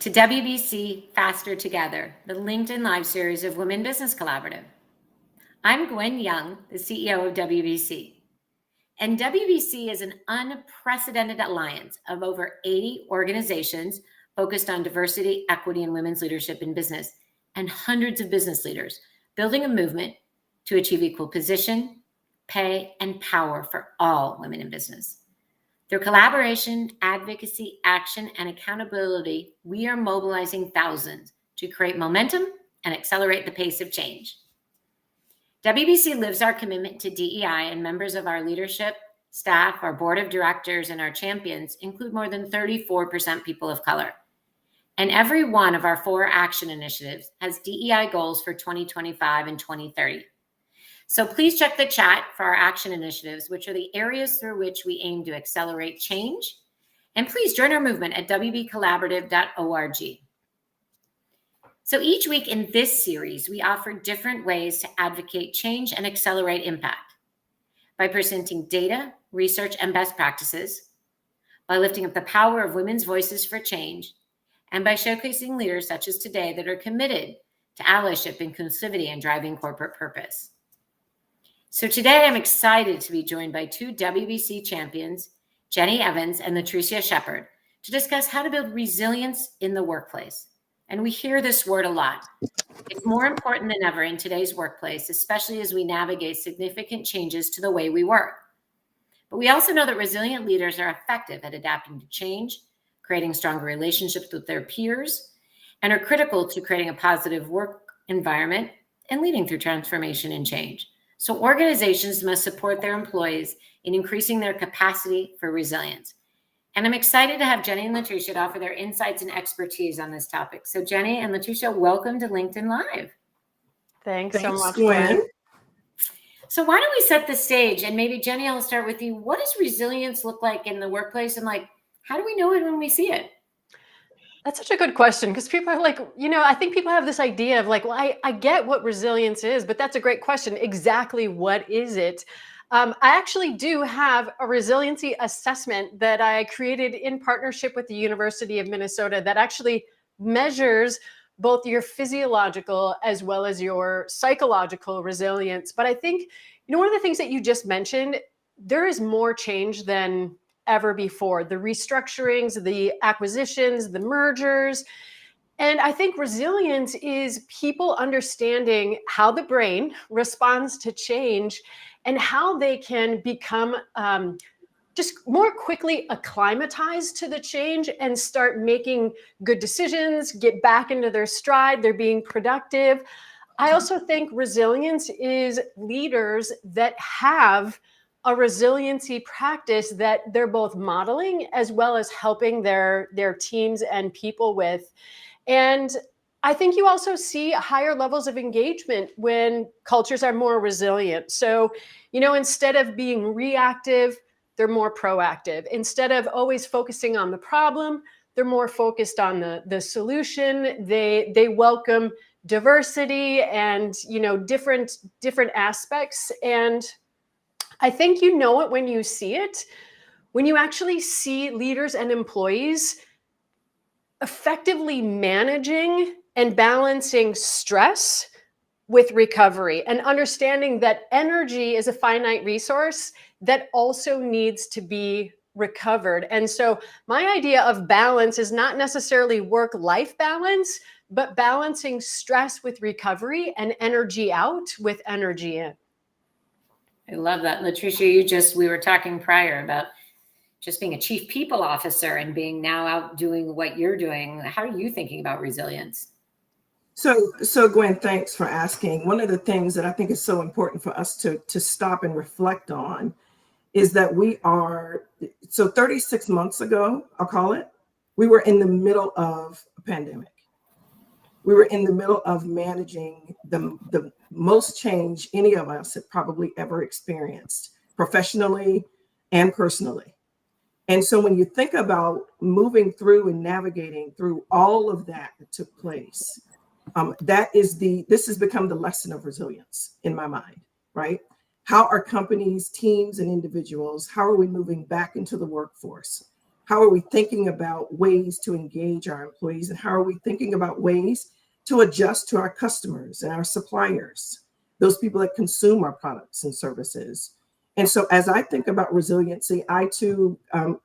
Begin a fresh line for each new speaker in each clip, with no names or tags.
to WBC Faster Together, the LinkedIn Live series of Women Business Collaborative. I'm Gwen Young, the CEO of WBC. And WBC is an unprecedented alliance of over 80 organizations focused on diversity, equity, and women's leadership in business, and hundreds of business leaders building a movement to achieve equal position, pay, and power for all women in business. Through collaboration, advocacy, action, and accountability, we are mobilizing thousands to create momentum and accelerate the pace of change. WBC lives our commitment to DEI, and members of our leadership, staff, our board of directors, and our champions include more than 34% people of color. And every one of our 4 action initiatives has DEI goals for 2025 and 2030. So please check the chat for our action initiatives, which are the areas through which we aim to accelerate change. And please join our movement at wbcollaborative.org. So each week in this series, we offer different ways to advocate change and accelerate impact by presenting data, research, and best practices, by lifting up the power of women's voices for change, and by showcasing leaders such as today that are committed to allyship, inclusivity, and driving corporate purpose. So today I'm excited to be joined by 2 WBC champions, Jenny Evans and Latricia Shepard, to discuss how to build resilience in the workplace. And we hear this word a lot. It's more important than ever in today's workplace, especially as we navigate significant changes to the way we work. But we also know that resilient leaders are effective at adapting to change, creating stronger relationships with their peers, and are critical to creating a positive work environment and leading through transformation and change. So organizations must support their employees in increasing their capacity for resilience. And I'm excited to have Jenny and Latricia to offer their insights and expertise on this topic. So Jenny and Latricia, welcome to LinkedIn Live.
Thanks so much,
Gwen.
So why don't we set the stage? And maybe Jenny, I'll start with you. What does resilience look like in the workplace? And how do we know it when we see it?
That's such a good question, because people are like, I think people have this idea of well, I get what resilience is, but that's a great question. Exactly what is it? I actually do have a resiliency assessment that I created in partnership with the University of Minnesota that actually measures both your physiological as well as your psychological resilience. But I think, one of the things that you just mentioned, there is more change than ever before. The restructurings, the acquisitions, the mergers. And I think resilience is people understanding how the brain responds to change and how they can become just more quickly acclimatized to the change and start making good decisions, get back into their stride, they're being productive. I also think resilience is leaders that have a resiliency practice that they're both modeling as well as helping their teams and people with. And I think you also see higher levels of engagement when cultures are more resilient. So, instead of being reactive, they're more proactive. Instead of always focusing on the problem, they're more focused on the solution. They welcome diversity and, different aspects. And I think you know it when you see it, when you actually see leaders and employees effectively managing and balancing stress with recovery and understanding that energy is a finite resource that also needs to be recovered. And so my idea of balance is not necessarily work-life balance, but balancing stress with recovery and energy out with energy in.
I love that. Latricia, we were talking prior about just being a chief people officer and being now out doing what you're doing. How are you thinking about resilience?
So Gwen, thanks for asking. One of the things that I think is so important for us to stop and reflect on is that 36 months ago, I'll call it, we were in the middle of a pandemic. We were in the middle of managing the most change any of us have probably ever experienced, professionally and personally. And so when you think about moving through and navigating through all of that took place, this has become the lesson of resilience in my mind, right? How are companies, teams, and individuals, how are we moving back into the workforce? How are we thinking about ways to engage our employees? And how are we thinking about ways to adjust to our customers and our suppliers, those people that consume our products and services? And so as I think about resiliency, I too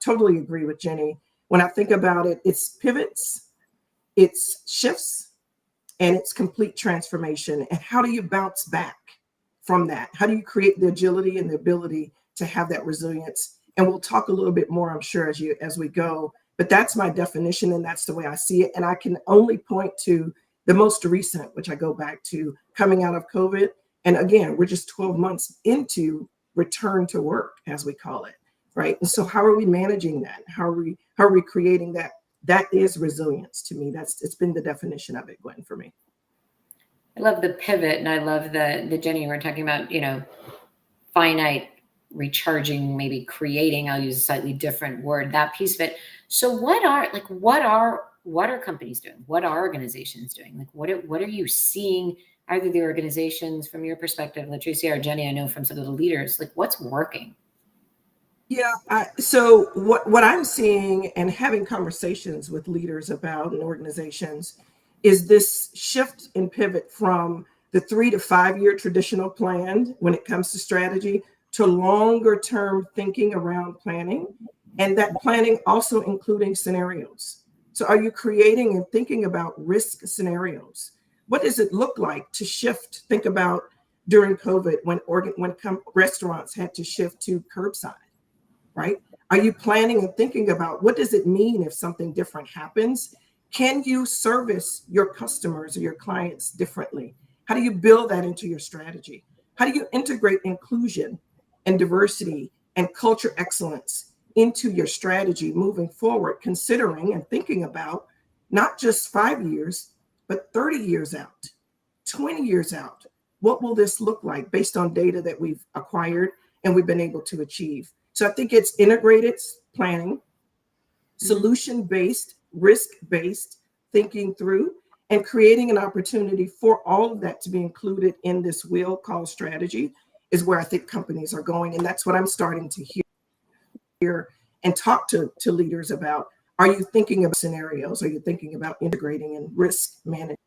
totally agree with Jenny. When I think about it, it's pivots, it's shifts, and it's complete transformation. And how do you bounce back from that? How do you create the agility and the ability to have that resilience? And we'll talk a little bit more, I'm sure, as we go. But that's my definition, and that's the way I see it. And I can only point to the most recent, which I go back to coming out of COVID. And again, we're just 12 months into return to work, as we call it, right? And so how are we managing that? How are we creating that? That is resilience to me. It's been the definition of it, Gwen, for me.
I love the pivot, and I love the Jenny, we're talking about, finite recharging, maybe creating, I'll use a slightly different word, that piece of it. So what are companies doing? What are organizations doing? Like, what are you seeing, either the organizations from your perspective, Latricia or Jenny, I know from some of the leaders, like what's working?
Yeah. So what I'm seeing and having conversations with leaders about in organizations is this shift and pivot from the 3 to 5 year traditional plan when it comes to strategy to longer term thinking around planning, and that planning also including scenarios. So are you creating and thinking about risk scenarios? What does it look like to shift? Think about during COVID when restaurants had to shift to curbside, right? Are you planning and thinking about what does it mean if something different happens? Can you service your customers or your clients differently? How do you build that into your strategy? How do you integrate inclusion and diversity and culture excellence into your strategy moving forward, considering and thinking about not just 5 years, but 30 years out, 20 years out? What will this look like based on data that we've acquired and we've been able to achieve? So I think it's integrated planning, solution-based, risk-based thinking through, and creating an opportunity for all of that to be included in this wheel called strategy is where I think companies are going. And that's what I'm starting to hear and talk to leaders about. Are you thinking about scenarios? Are you thinking about integrating and risk management?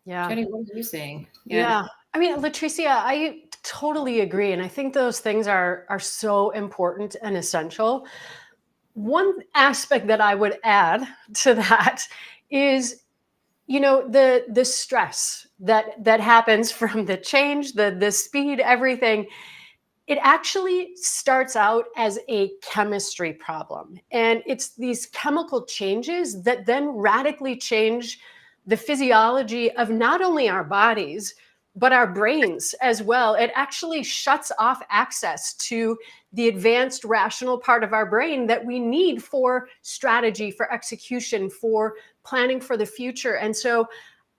Yeah.
Jenny, what are you saying?
Yeah. I mean, Latricia, I totally agree. And I think those things are so important and essential. One aspect that I would add to that is, the stress that happens from the change, the speed, everything. It actually starts out as a chemistry problem. And it's these chemical changes that then radically change the physiology of not only our bodies, but our brains as well. It actually shuts off access to the advanced rational part of our brain that we need for strategy, for execution, for planning for the future. And so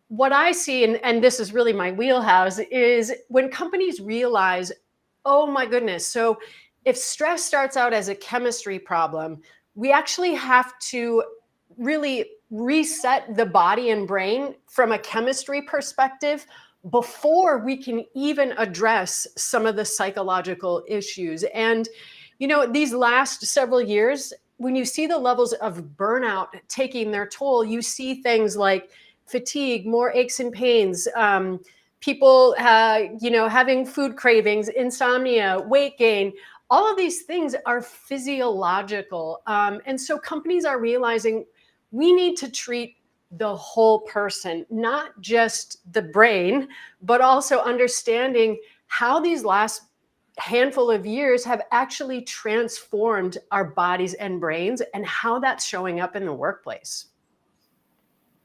what I see, and this is really my wheelhouse, is when companies realize, oh my goodness, so if stress starts out as a chemistry problem, we actually have to really reset the body and brain from a chemistry perspective before we can even address some of the psychological issues. And, these last several years, when you see the levels of burnout taking their toll, you see things like fatigue, more aches and pains, people, having food cravings, insomnia, weight gain. All of these things are physiological. And so companies are realizing we need to treat the whole person, not just the brain, but also understanding how these last handful of years have actually transformed our bodies and brains and how that's showing up in the workplace.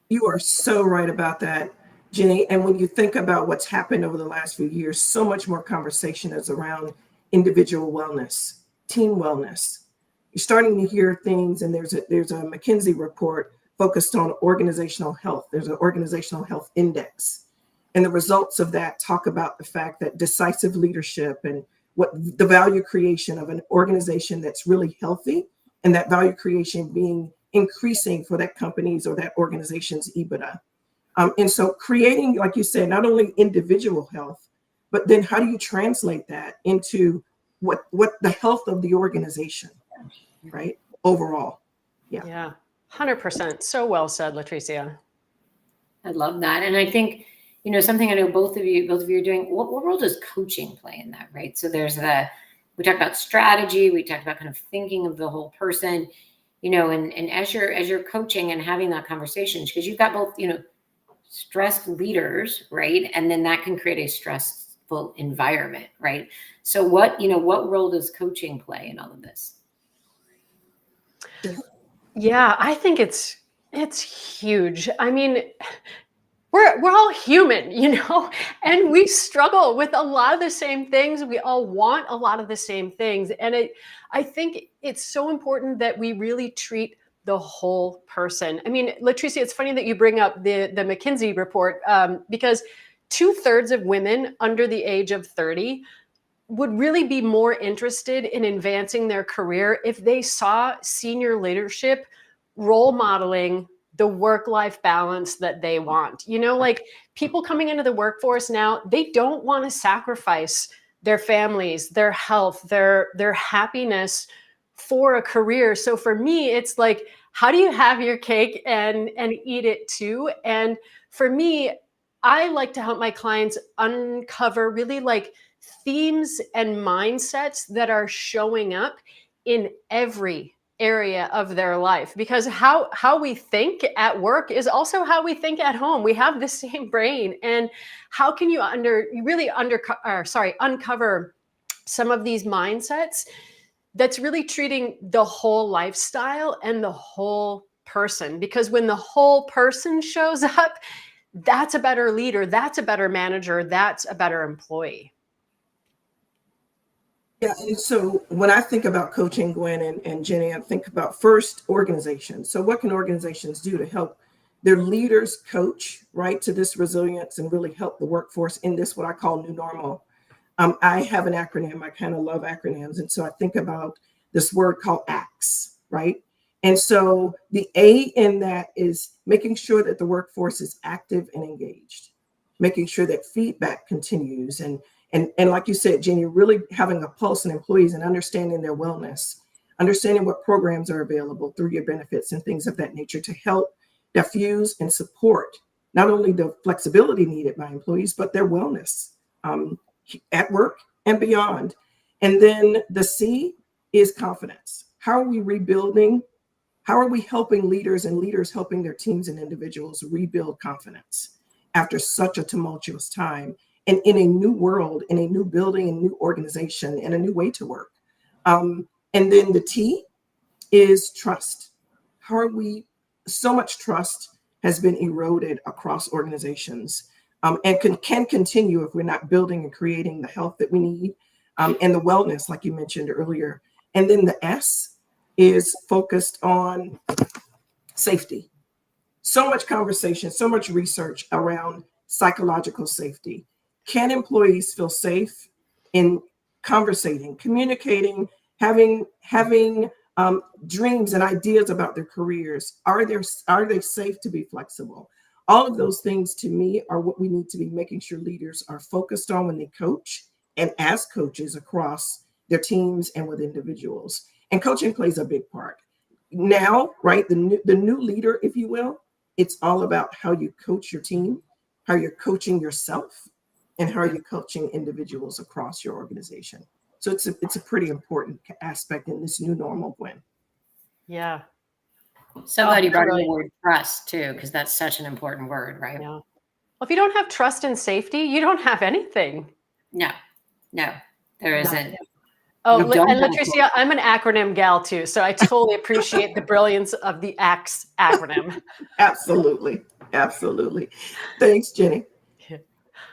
You are so right about that, Jenny. And when you think about what's happened over the last few years, so much more conversation is around individual wellness, team wellness. You're starting to hear things, and there's a McKinsey report focused on organizational health. There's an organizational health index. And the results of that talk about the fact that decisive leadership and what the value creation of an organization that's really healthy, and that value creation being increasing for that company's or that organization's EBITDA. And so creating, like you said, not only individual health, but then how do you translate that into what the health of the organization, right? Overall. Yeah.
Yeah. 100%. So well said, Latricia.
I love that. And I think, something I know both of you are doing, what role does coaching play in that, right? So we talked about strategy, we talked about kind of thinking of the whole person, and as you're coaching and having that conversation, because you've got both, stressed leaders, right? And then that can create a stressful environment, right? So what role does coaching play in all of this?
Yeah, I think it's huge. I mean, we're all human, and we struggle with a lot of the same things. We all want a lot of the same things. And I think it's so important that we really treat the whole person. I mean, Latricia, it's funny that you bring up the McKinsey report, because 2/3 of women under the age of 30 would really be more interested in advancing their career if they saw senior leadership role modeling the work-life balance that they want. Like people coming into the workforce now, they don't want to sacrifice their families, their health, their happiness for a career. So for me, it's like, how do you have your cake and eat it too? And for me, I like to help my clients uncover really like themes and mindsets that are showing up in every area of their life, because how we think at work is also how we think at home. We have the same brain. And how can you uncover some of these mindsets that's really treating the whole lifestyle and the whole person? Because when the whole person shows up, that's a better leader, that's a better manager, that's a better employee.
Yeah, and so when I think about coaching, Gwen and Jenny, I think about first organizations. So what can organizations do to help their leaders coach, right, to this resilience and really help the workforce in this, what I call new normal? I have an acronym. I kind of love acronyms. And so I think about this word called ACTS, right? And so the A in that is making sure that the workforce is active and engaged, making sure that feedback continues, and like you said, Jenny, really having a pulse on employees and understanding their wellness, understanding what programs are available through your benefits and things of that nature to help diffuse and support not only the flexibility needed by employees, but their wellness at work and beyond. And then the C is confidence. How are we rebuilding? How are we helping leaders and leaders helping their teams and individuals rebuild confidence after such a tumultuous time? And in a new world, in a new building, a new organization, and a new way to work. And then the T is trust. How are we, so much trust has been eroded across organizations, and can continue if we're not building and creating the health that we need, and the wellness, like you mentioned earlier. And then the S is focused on safety. So much conversation, so much research around psychological safety. Can employees feel safe in conversating, communicating, having dreams and ideas about their careers? Are they safe to be flexible? All of those things to me are what we need to be making sure leaders are focused on when they coach and as coaches across their teams and with individuals. And coaching plays a big part. Now, right, the new leader, if you will, it's all about how you coach your team, how you're coaching yourself, and how are you coaching individuals across your organization. So it's a pretty important aspect in this new normal, Gwen.
Yeah.
So glad you brought in the word trust too, because that's such an important word, right?
Yeah. Well, if you don't have trust and safety, you don't have anything.
No, there isn't.
Oh, and Latricia, I'm an acronym gal too, so I totally appreciate the brilliance of the ACTS acronym.
Absolutely. Thanks, Jenny.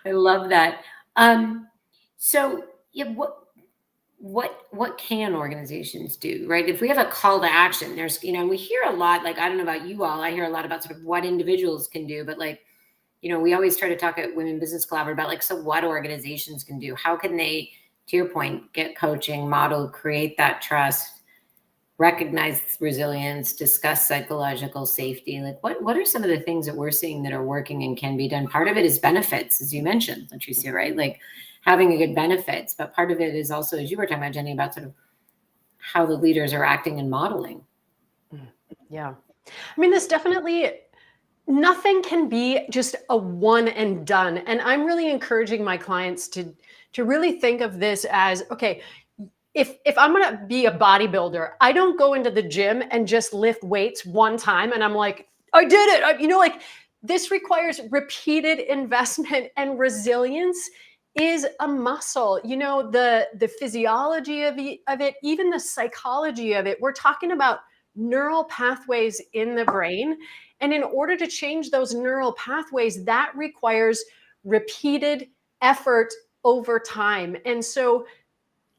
I love that. So yeah, what can organizations do, right? If we have a call to action, there's, we hear a lot, like, I don't know about you all, I hear a lot about sort of what individuals can do, but like, we always try to talk at Women Business Collaborative about like, so what organizations can do, how can they, to your point, get coaching, model, create that trust. recognize resilience, discuss psychological safety. Like what are some of the things that we're seeing that are working and can be done? Part of it is benefits, as you mentioned, Latricia, right? Like having a good benefits, but part of it is also, as you were talking about, Jenny, about sort of how the leaders are acting and modeling.
Yeah. I mean, this definitely, nothing can be just a one and done. And I'm really encouraging my clients to really think of this as, okay, if I'm going to be a bodybuilder, I don't go into the gym and just lift weights one time and I'm like, I did it. Like this requires repeated investment, and resilience is a muscle. The physiology of it, even the psychology of it. We're talking about neural pathways in the brain. And in order to change those neural pathways, that requires repeated effort over time. And so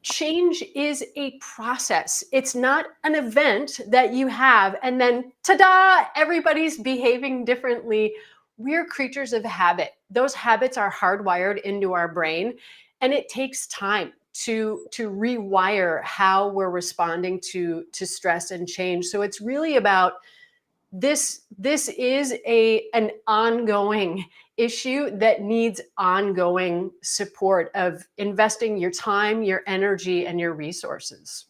change is a process. It's not an event that you have and then ta-da, everybody's behaving differently. We're creatures of habit. Those habits are hardwired into our brain, and it takes time to rewire how we're responding to stress and change. So it's really about this is an ongoing issue that needs ongoing support of investing your time, your energy, and your resources.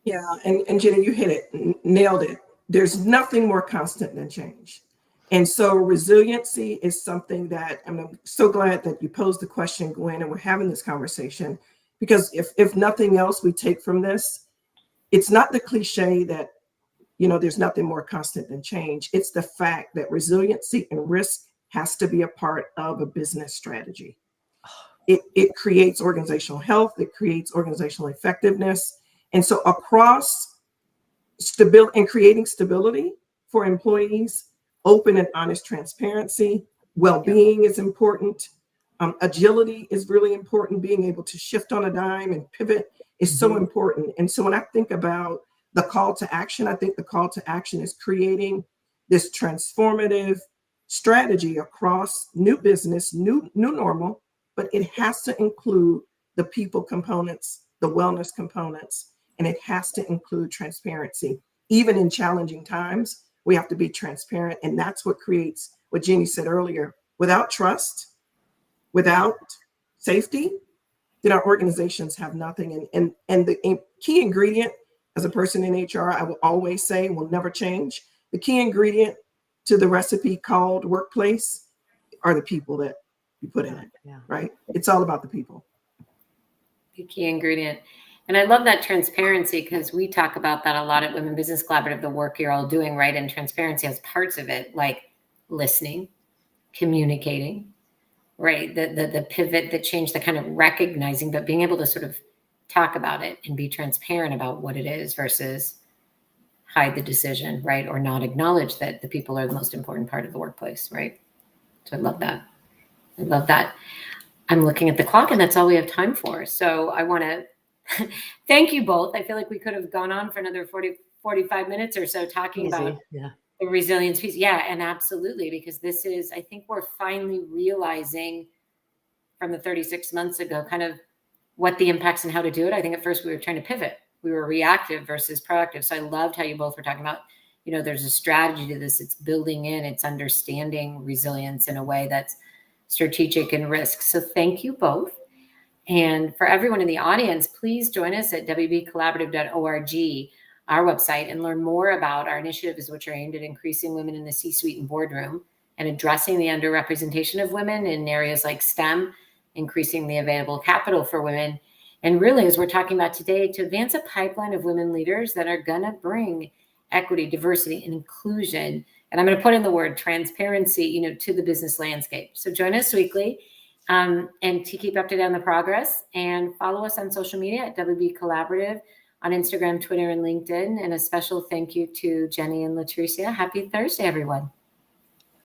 Yeah, and Jenny, you hit it, nailed it. There's nothing more constant than change. And so resiliency is something that I'm so glad that you posed the question, Gwen, and we're having this conversation, because if nothing else we take from this, it's not the cliche that, there's nothing more constant than change. It's the fact that resiliency and risk has to be a part of a business strategy. It creates organizational health, it creates organizational effectiveness. And so across stability and creating stability for employees, open and honest transparency, well-being is important. Agility is really important. Being able to shift on a dime and pivot is so important. And so when I think about the call to action, I think the call to action is creating this transformative strategy across new business, new normal, but it has to include the people components, the wellness components, and it has to include transparency. Even in challenging times, we have to be transparent. And that's what creates what Jeannie said earlier. Without trust, without safety, then our organizations have nothing. And the key ingredient, as a person in HR, I will always say will never change. The key ingredient to the recipe called workplace are the people that you put in it, right? It's all about the people.
The key ingredient. And I love that transparency, because we talk about that a lot at Women Business Collaborative, the work you're all doing, right? And transparency has parts of it, like listening, communicating, right? The pivot, the change, the kind of recognizing, but being able to sort of talk about it and be transparent about what it is versus hide the decision, right? Or not acknowledge that the people are the most important part of the workplace, right? So I love that. I love that. I'm looking at the clock, and that's all we have time for. So I want to thank you both. I feel like we could have gone on for another 45 minutes or so talking about the resilience piece. Yeah, and absolutely, because this is, I think we're finally realizing from the 36 months ago kind of what the impacts and how to do it. I think at first we were trying to pivot. We were reactive versus proactive. So I loved how you both were talking about, there's a strategy to this. It's building in, it's understanding resilience in a way that's strategic and risk. So thank you both. And for everyone in the audience, please join us at wbcollaborative.org, our website, and learn more about our initiatives, which are aimed at increasing women in the C-suite and boardroom and addressing the underrepresentation of women in areas like STEM, increasing the available capital for women. And really, as we're talking about today, to advance a pipeline of women leaders that are going to bring equity, diversity, and inclusion. And I'm going to put in the word transparency, to the business landscape. So join us weekly. And to keep up to date on the progress, and follow us on social media at WB Collaborative on Instagram, Twitter, and LinkedIn. And a special thank you to Jenny and Latricia. Happy Thursday, everyone.